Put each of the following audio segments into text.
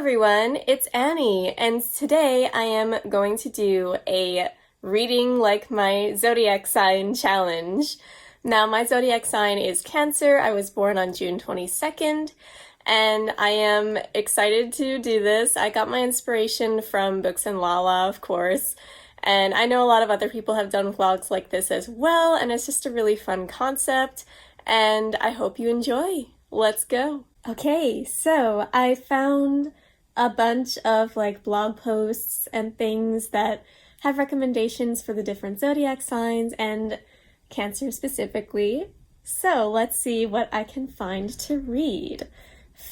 everyone, it's Annie, and today I am going to do a reading like my zodiac sign challenge. Now, my zodiac sign is Cancer. I was born on June 22nd, and I am excited to do this. I got my inspiration from Books and Lala, of course, and I know a lot of other people have done vlogs like this as well, and it's just a really fun concept, and I hope you enjoy. Let's go. Okay, so I found a bunch of blog posts and things that have recommendations for the different zodiac signs and Cancer specifically. So let's see what I can find to read.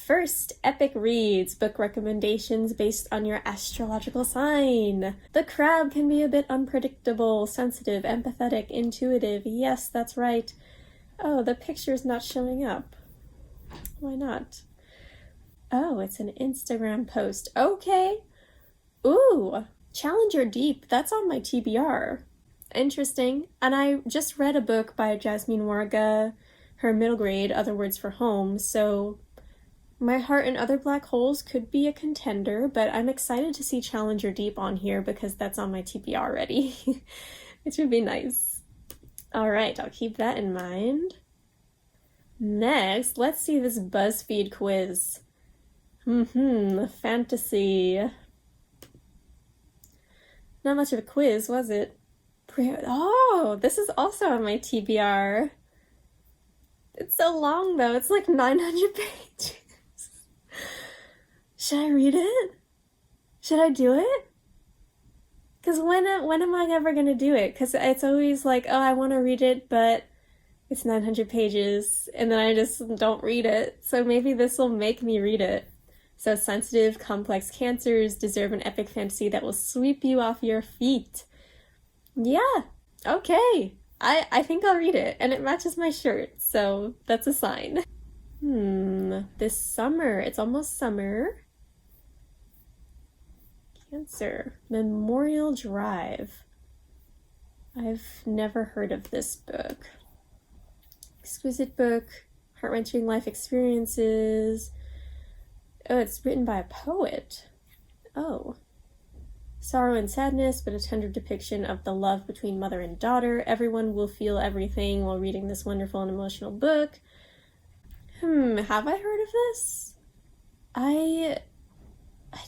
First, Epic Reads, book recommendations based on your astrological sign. The crab can be a bit unpredictable, sensitive, empathetic, intuitive. Yes, that's right. Oh, the picture's not showing up. Why not? Oh, it's an Instagram post. Okay. Ooh, Challenger Deep. That's on my TBR. Interesting. And I just read a book by Jasmine Warga, her middle grade, Other Words for Home, so My Heart and Other Black Holes could be a contender, but I'm excited to see Challenger Deep on here because that's on my TBR already, which would be nice. All right, I'll keep that in mind. Next, let's see this BuzzFeed quiz. Fantasy. Not much of a quiz, was it? Oh, this is also on my TBR. It's so long though, it's like 900 pages. Should I read it? Should I do it? Because when am I ever gonna do it? Because it's always like, oh, I want to read it, but it's 900 pages, and then I just don't read it. So maybe this will make me read it. So sensitive, complex cancers deserve an epic fantasy that will sweep you off your feet. Yeah, okay. I think I'll read it, and it matches my shirt, so that's a sign. This summer, it's almost summer. Cancer, Memorial Drive. I've never heard of this book. Exquisite book, heart-wrenching life experiences. Oh, it's written by a poet. Oh. Sorrow and sadness, but a tender depiction of the love between mother and daughter. Everyone will feel everything while reading this wonderful and emotional book. Have I heard of this? I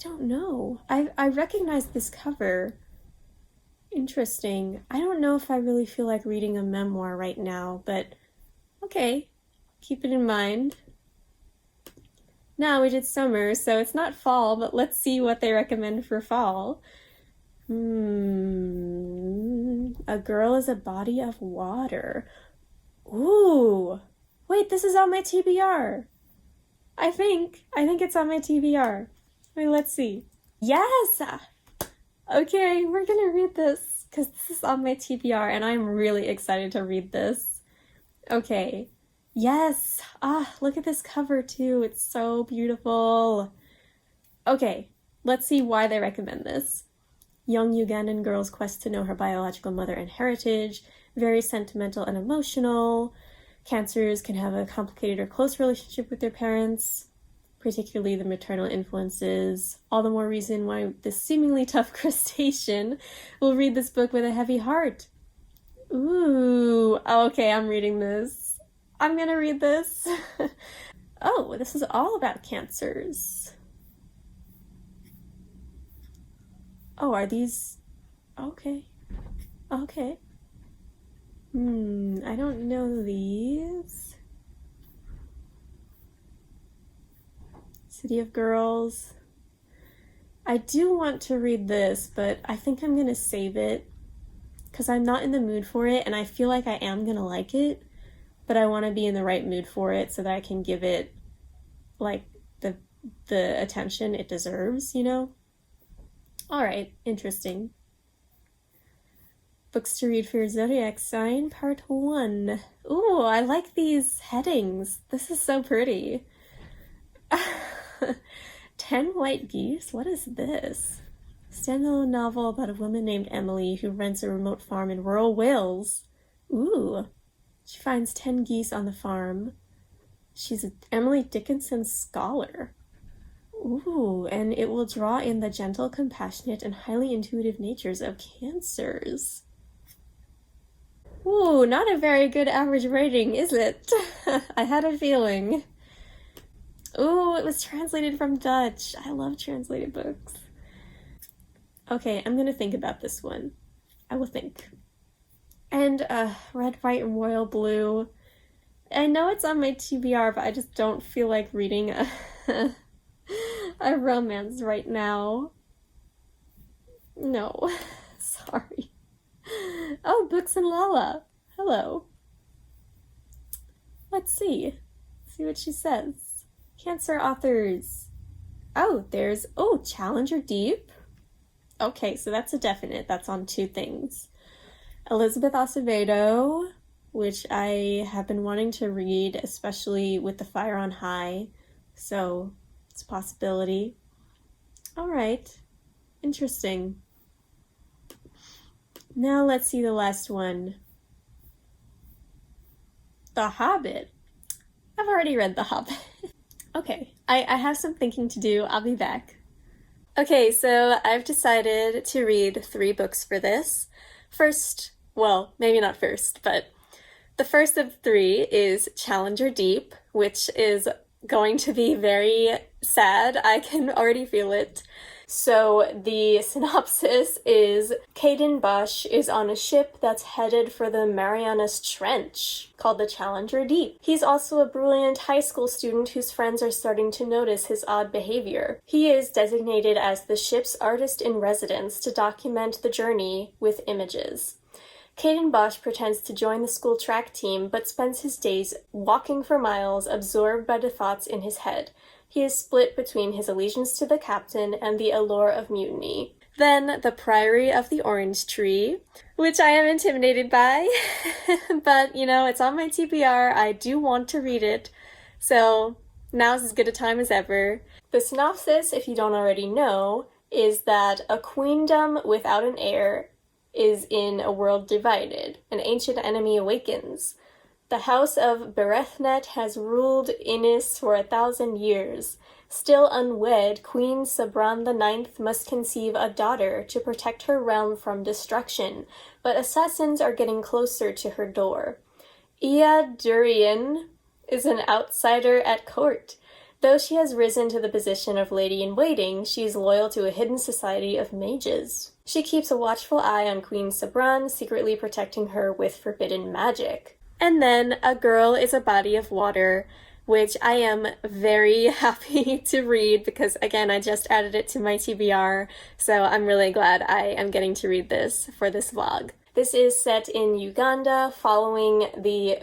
don't know. I recognize this cover. Interesting. I don't know if I really feel like reading a memoir right now, but okay, keep it in mind. Now we did summer, so it's not fall, but let's see what they recommend for fall. A girl is a body of water. Ooh, wait, this is on my TBR. I think it's on my TBR. Wait, let's see. Yes! Okay, we're gonna read this, because this is on my TBR, and I'm really excited to read this. Okay. Yes! Look at this cover too. It's so beautiful. Okay, let's see why they recommend this. Young Ugandan girl's quest to know her biological mother and heritage. Very sentimental and emotional. Cancers can have a complicated or close relationship with their parents, particularly the maternal influences. All the more reason why this seemingly tough crustacean will read this book with a heavy heart. Ooh, okay, I'm reading this. I'm gonna read this. Oh, this is all about cancers. Oh, are these... Okay. Okay. I don't know these. City of Girls. I do want to read this, but I think I'm gonna save it because I'm not in the mood for it, and I feel like I am gonna like it, but I want to be in the right mood for it so that I can give it like the attention it deserves, you know? All right, interesting. Books to read for your zodiac sign, part 1. Ooh, I like these headings. This is so pretty. 10 White Geese? What is this? Standalone novel about a woman named Emily who rents a remote farm in rural Wales. Ooh. She finds 10 geese on the farm. She's an Emily Dickinson scholar. Ooh, and it will draw in the gentle, compassionate, and highly intuitive natures of Cancers. Ooh, not a very good average rating, is it? I had a feeling. Ooh, it was translated from Dutch. I love translated books. Okay, I'm gonna think about this one. I will think. And Red, White, and Royal Blue. I know it's on my TBR, but I just don't feel like reading a romance right now. No, sorry. Oh, Books and Lala. Hello. Let's see. See what she says. Cancer authors. Oh, there's, Challenger Deep. Okay, so that's a definite. That's on 2 things. Elizabeth Acevedo, which I have been wanting to read, especially with The Fire on High. So it's a possibility. All right. Interesting. Now let's see the last one. The Hobbit. I've already read The Hobbit. Okay, I have some thinking to do. I'll be back. Okay, so I've decided to read 3 books for this. First, well, maybe not first, but the first of 3 is Challenger Deep, which is going to be very sad. I can already feel it. So the synopsis is Caden Bush is on a ship that's headed for the Marianas Trench, called the Challenger Deep. He's also a brilliant high school student whose friends are starting to notice his odd behavior. He is designated as the ship's artist in residence to document the journey with images. Caden Bosch pretends to join the school track team, but spends his days walking for miles, absorbed by the thoughts in his head. He is split between his allegiance to the captain and the allure of mutiny. Then The Priory of the Orange Tree, which I am intimidated by, but, it's on my TBR. I do want to read it, so now's as good a time as ever. The synopsis, if you don't already know, is that a queendom without an heir is in a world divided. An ancient enemy awakens. The house of Berethnet has ruled Innis for 1,000 years. Still unwed, Queen Sabran IX must conceive a daughter to protect her realm from destruction, but assassins are getting closer to her door. Ia Durian is an outsider at court. Though she has risen to the position of lady-in-waiting, she is loyal to a hidden society of mages. She keeps a watchful eye on Queen Sabran, secretly protecting her with forbidden magic. And then A Girl is a Body of Water, which I am very happy to read because, again, I just added it to my TBR, so I'm really glad I am getting to read this for this vlog. This is set in Uganda, following the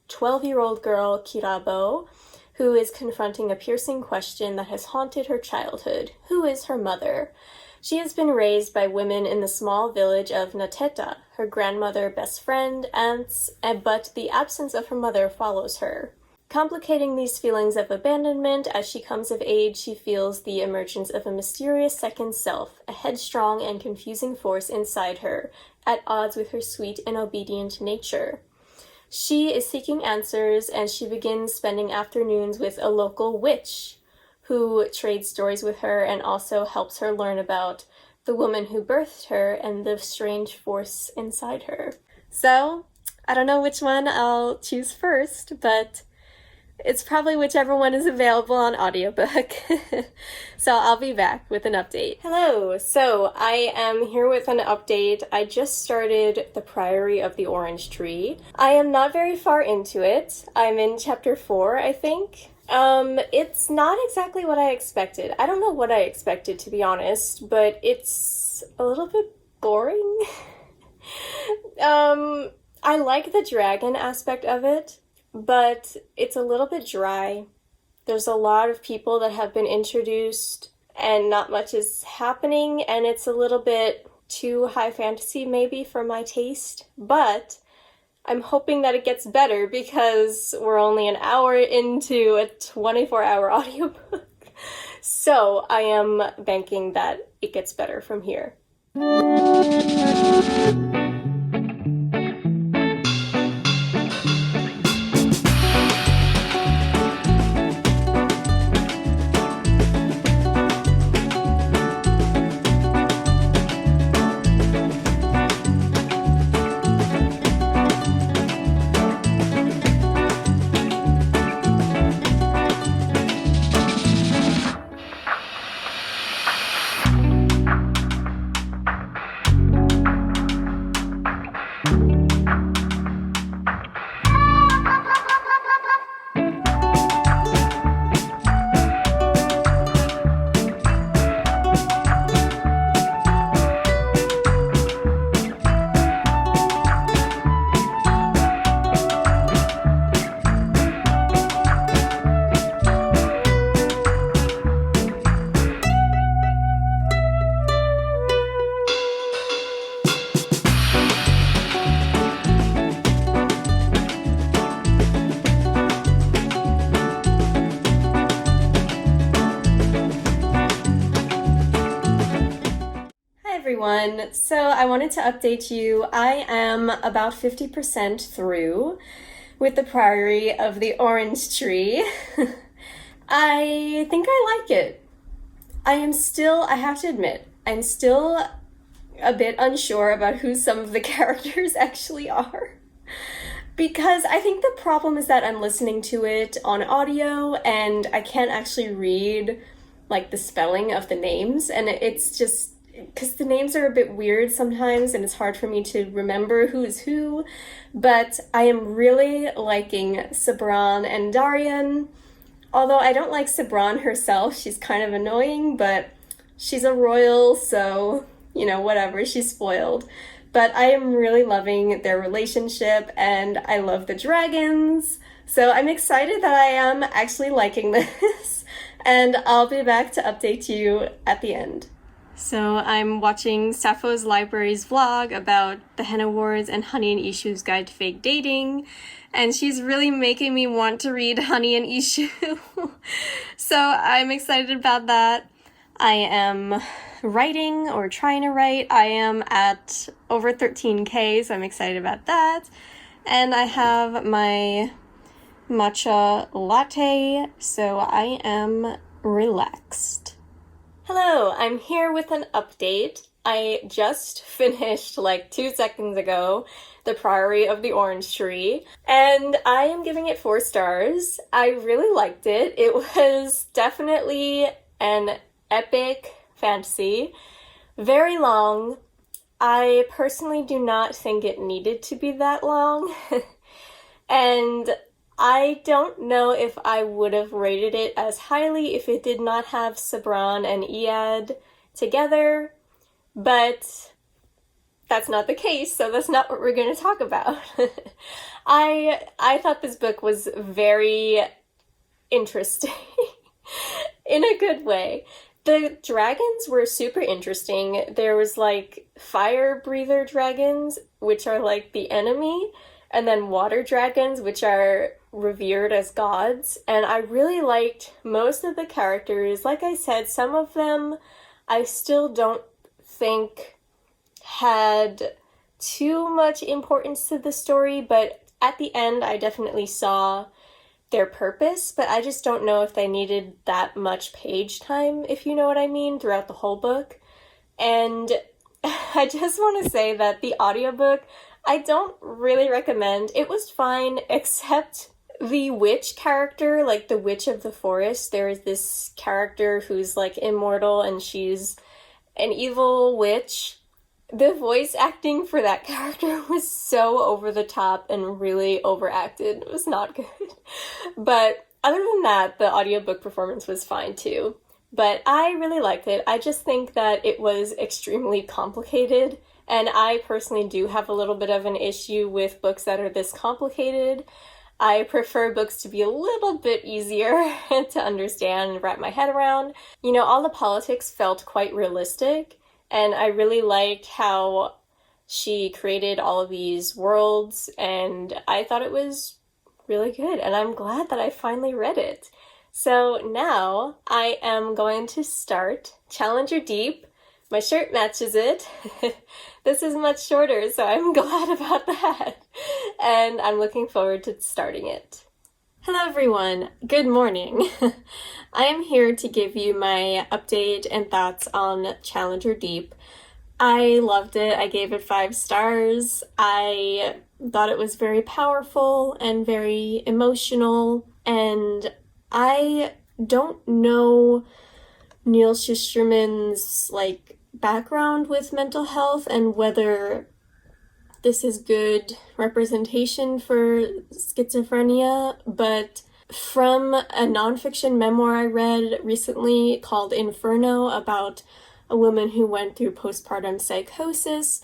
12-year-old girl Kirabo, who is confronting a piercing question that has haunted her childhood. Who is her mother? She has been raised by women in the small village of Nateta, her grandmother, best friend, aunts, but the absence of her mother follows her. Complicating these feelings of abandonment, as she comes of age, she feels the emergence of a mysterious second self, a headstrong and confusing force inside her, at odds with her sweet and obedient nature. She is seeking answers, and she begins spending afternoons with a local witch, who trades stories with her and also helps her learn about the woman who birthed her and the strange force inside her. So, I don't know which one I'll choose first, but it's probably whichever one is available on audiobook. So I'll be back with an update. Hello, so I am here with an update. I just started The Priory of the Orange Tree. I am not very far into it. I'm in chapter 4, I think. It's not exactly what I expected. I don't know what I expected, to be honest, but it's a little bit boring. I like the dragon aspect of it, but it's a little bit dry. There's a lot of people that have been introduced and not much is happening, and it's a little bit too high fantasy maybe for my taste, but I'm hoping that it gets better because we're only an hour into a 24-hour audiobook. So I am banking that it gets better from here. everyone. So I wanted to update you. I am about 50% through with the Priory of the Orange Tree. I think I like it. I have to admit, I'm still a bit unsure about who some of the characters actually are. Because I think the problem is that I'm listening to it on audio and I can't actually read like the spelling of the names, and it's just because the names are a bit weird sometimes and it's hard for me to remember who's who. But I am really liking Sabran and Darian. Although I don't like Sabran herself, she's kind of annoying, but she's a royal, so, you know, whatever, she's spoiled. But I am really loving their relationship, and I love the dragons. So I'm excited that I am actually liking this, and I'll be back to update you at the end. So I'm watching Sappho's Library's vlog about the Hen Awards and Honey and Ishu's Guide to Fake Dating, and she's really making me want to read Honey and Ishu. So I'm excited about that. I am writing or trying to write. I am at over 13K, so I'm excited about that. And I have my matcha latte, so I am relaxed. Hello, I'm here with an update. I just finished like 2 seconds ago The Priory of the Orange Tree, and I am giving it 4 stars. I really liked it. It was definitely an epic fantasy. Very long. I personally do not think it needed to be that long. And I don't know if I would have rated it as highly if it did not have Sabran and Iyad together, but that's not the case, so that's not what we're going to talk about. I thought this book was very interesting in a good way. The dragons were super interesting. There was like fire breather dragons, which are like the enemy, and then water dragons, which are revered as gods. And I really liked most of the characters. Like I said, some of them I still don't think had too much importance to the story, but at the end I definitely saw their purpose, but I just don't know if they needed that much page time, if you know what I mean, throughout the whole book. And I just want to say that the audiobook, I don't really recommend. It was fine, except the witch character, like the witch of the forest. There is this character who's like immortal and she's an evil witch. The voice acting for that character was so over the top and really overacted. It was not good. But other than that, the audiobook performance was fine too. But I really liked it. I just think that it was extremely complicated, and I personally do have a little bit of an issue with books that are this complicated. I prefer books to be a little bit easier to understand and wrap my head around. You know, all the politics felt quite realistic, and I really liked how she created all of these worlds, and I thought it was really good, and I'm glad that I finally read it. So now I am going to start Challenger Deep. My shirt matches it. This is much shorter, so I'm glad about that. And I'm looking forward to starting it. Hello everyone, good morning. I am here to give you my update and thoughts on Challenger Deep. I loved it. I gave it 5 stars. I thought it was very powerful and very emotional, and I don't know Neil Shusterman's like background with mental health and whether this is good representation for schizophrenia, but from a nonfiction memoir I read recently called Inferno about a woman who went through postpartum psychosis,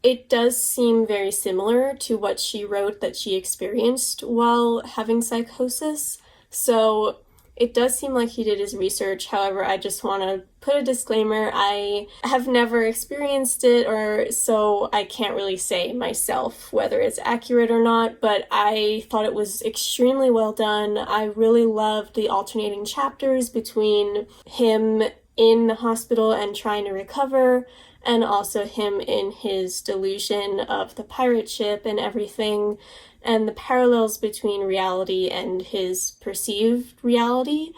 it does seem very similar to what she wrote that she experienced while having psychosis. So it does seem like he did his research. However, I just want to put a disclaimer. I have never experienced it, or so I can't really say myself whether it's accurate or not, but I thought it was extremely well done. I really loved the alternating chapters between him in the hospital and trying to recover, and also him in his delusion of the pirate ship and everything, and the parallels between reality and his perceived reality.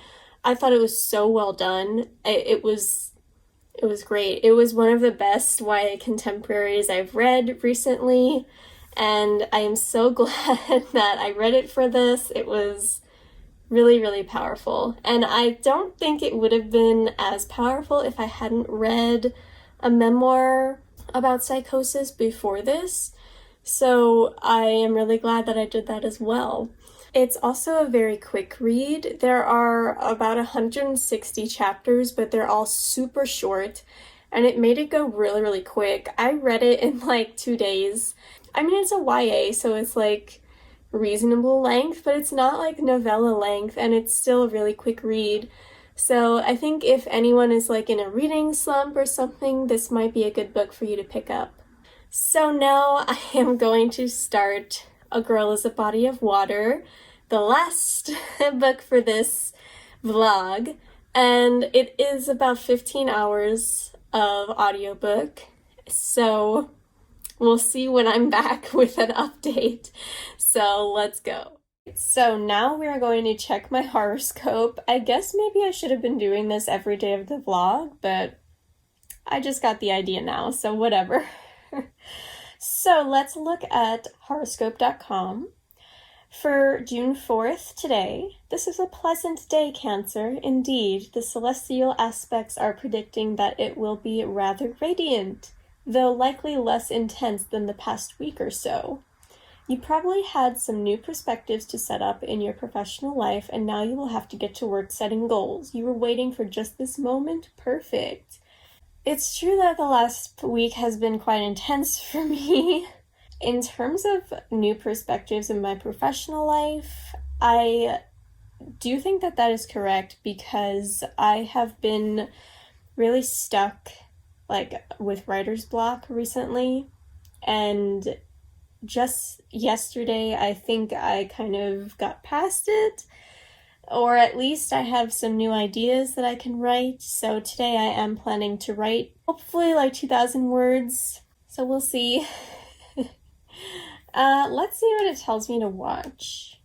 I thought it was so well done. It was great. It was one of the best YA contemporaries I've read recently, and I am so glad that I read it for this. It was really, really powerful. And I don't think it would have been as powerful if I hadn't read a memoir about psychosis before this. So I am really glad that I did that as well. It's also a very quick read. There are about 160 chapters, but they're all super short, and it made it go really, really quick. I read it in like 2 days. I mean, it's a YA, so it's like reasonable length, but it's not like novella length, and it's still a really quick read. So I think if anyone is like in a reading slump or something, this might be a good book for you to pick up. So now I am going to start A Girl is a Body of Water, the last book for this vlog, and it is about 15 hours of audiobook, so we'll see when I'm back with an update. So let's go. So now we are going to check my horoscope. I guess maybe I should have been doing this every day of the vlog, but I just got the idea now, so whatever. So let's look at horoscope.com. For June 4th today, this is a pleasant day, Cancer. Indeed, the celestial aspects are predicting that it will be rather radiant, though likely less intense than the past week or so. You probably had some new perspectives to set up in your professional life, and now you will have to get to work setting goals. You were waiting for just this moment? Perfect. It's true that the last week has been quite intense for me. In terms of new perspectives in my professional life, I do think that that is correct, because I have been really stuck like with writer's block recently, and just yesterday I think I kind of got past it, or at least I have some new ideas that I can write. So today I am planning to write hopefully like 2,000 words, so we'll see. Let's see what it tells me to watch.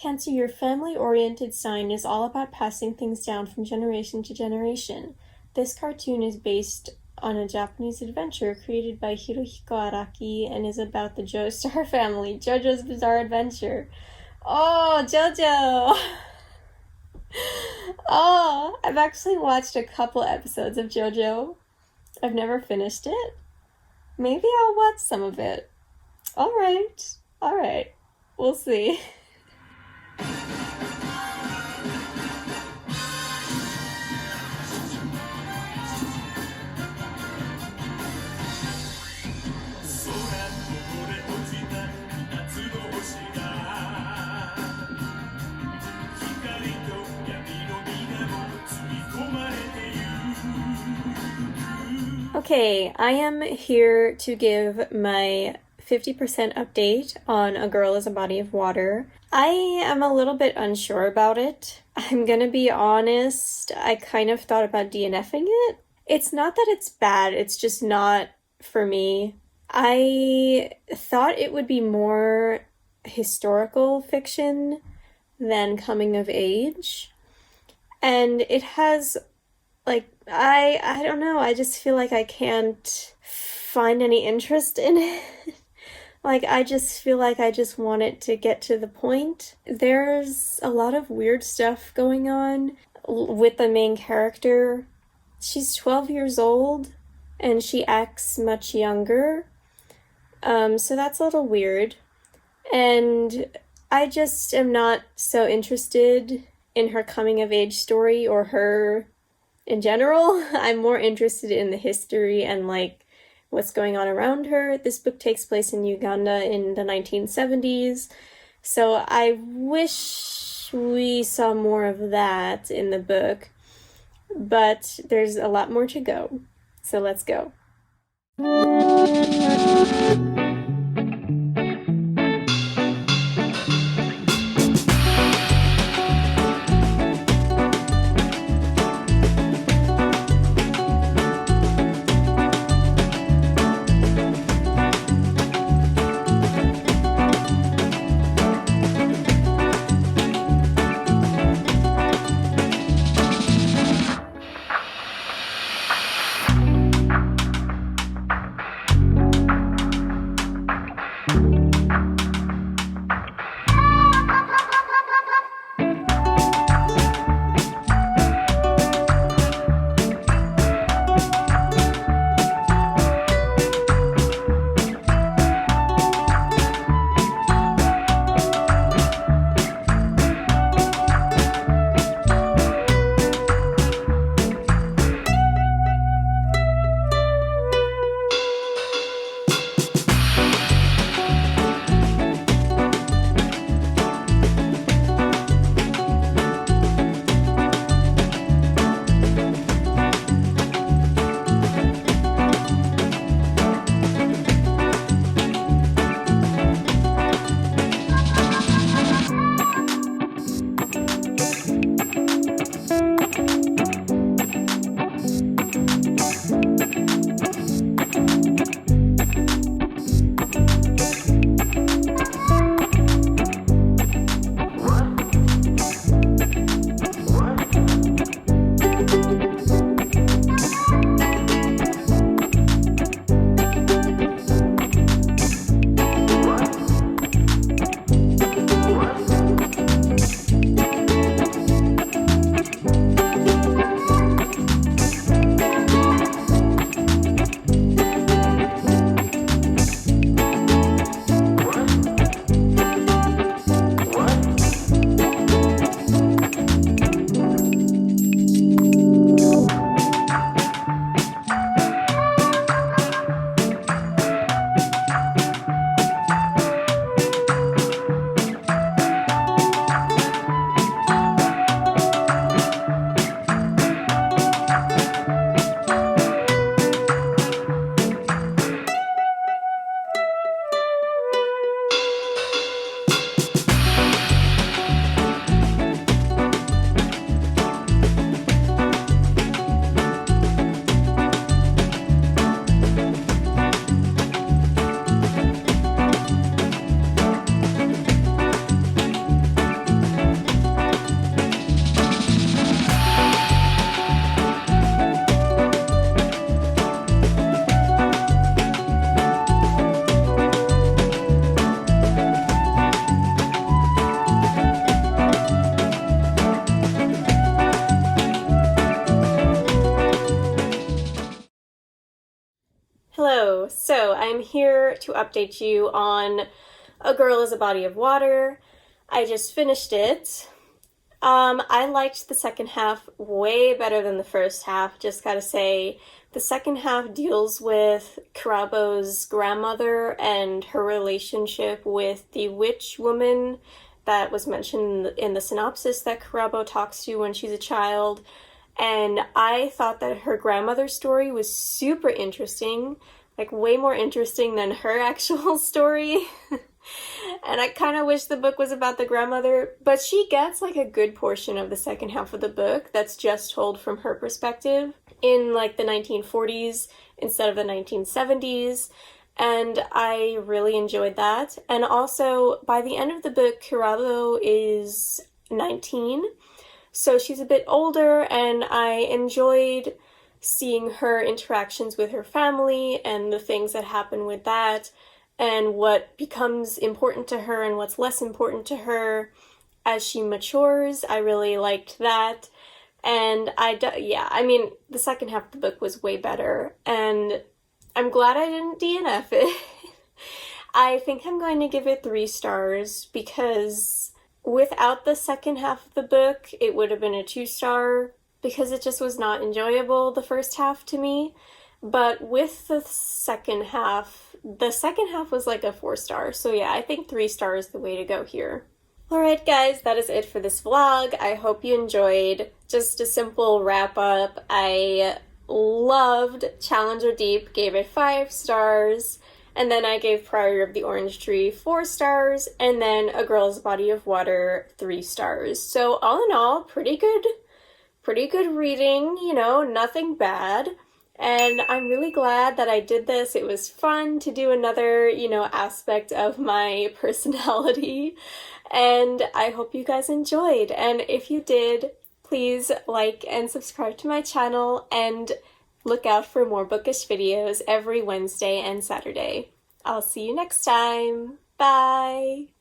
Cancer, your family-oriented sign is all about passing things down from generation to generation. This cartoon is based on a Japanese adventure created by Hirohiko Araki and is about the Joestar family, JoJo's Bizarre Adventure. Oh, JoJo! Oh, I've actually watched a couple episodes of JoJo. I've never finished it. Maybe I'll watch some of it. Alright. We'll see. Okay, I am here to give my 50% update on A Girl is a Body of Water. I am a little bit unsure about it. I'm gonna be honest, I kind of thought about DNFing it. It's not that it's bad, it's just not for me. I thought it would be more historical fiction than coming of age. And it has, like, I don't know, I just feel like I can't find any interest in it. Like, I just feel like I just want it to get to the point. There's a lot of weird stuff going on with the main character. She's 12 years old, and she acts much younger. So that's a little weird. And I just am not so interested in her coming-of-age story or her in general. I'm more interested in the history and, like, what's going on around her. This book takes place in Uganda in the 1970s, so I wish we saw more of that in the book, but there's a lot more to go, so let's go. Hello, so I'm here to update you on A Girl is a Body of Water. I just finished it. I liked the second half way better than the first half, just gotta say. The second half deals with Karabo's grandmother and her relationship with the witch woman that was mentioned in the synopsis that Karabo talks to when she's a child. And I thought that her grandmother's story was super interesting, like way more interesting than her actual story. And I kind of wish the book was about the grandmother, but she gets like a good portion of the second half of the book that's just told from her perspective in like the 1940s instead of the 1970s. And I really enjoyed that. And also, by the end of the book, Karabo is 19. So she's a bit older, and I enjoyed seeing her interactions with her family and the things that happen with that, and what becomes important to her and what's less important to her as she matures. I really liked that. And the second half of the book was way better, and I'm glad I didn't DNF it. I think I'm going to give it 3 stars because without the second half of the book, it would have been a 2-star because it just was not enjoyable, the first half to me. But with the second half was like a 4-star. So yeah, I think 3 stars is the way to go here. Alright guys, that is it for this vlog. I hope you enjoyed. Just a simple wrap up. I loved Challenger Deep, gave it 5 stars. And then I gave Priory of the Orange Tree 4 stars, and then A Girl's Body of Water 3 stars. So all in all, pretty good reading, nothing bad. And I'm really glad that I did this. It was fun to do another, aspect of my personality. And I hope you guys enjoyed. And if you did, please like and subscribe to my channel, and look out for more bookish videos every Wednesday and Saturday. I'll see you next time. Bye!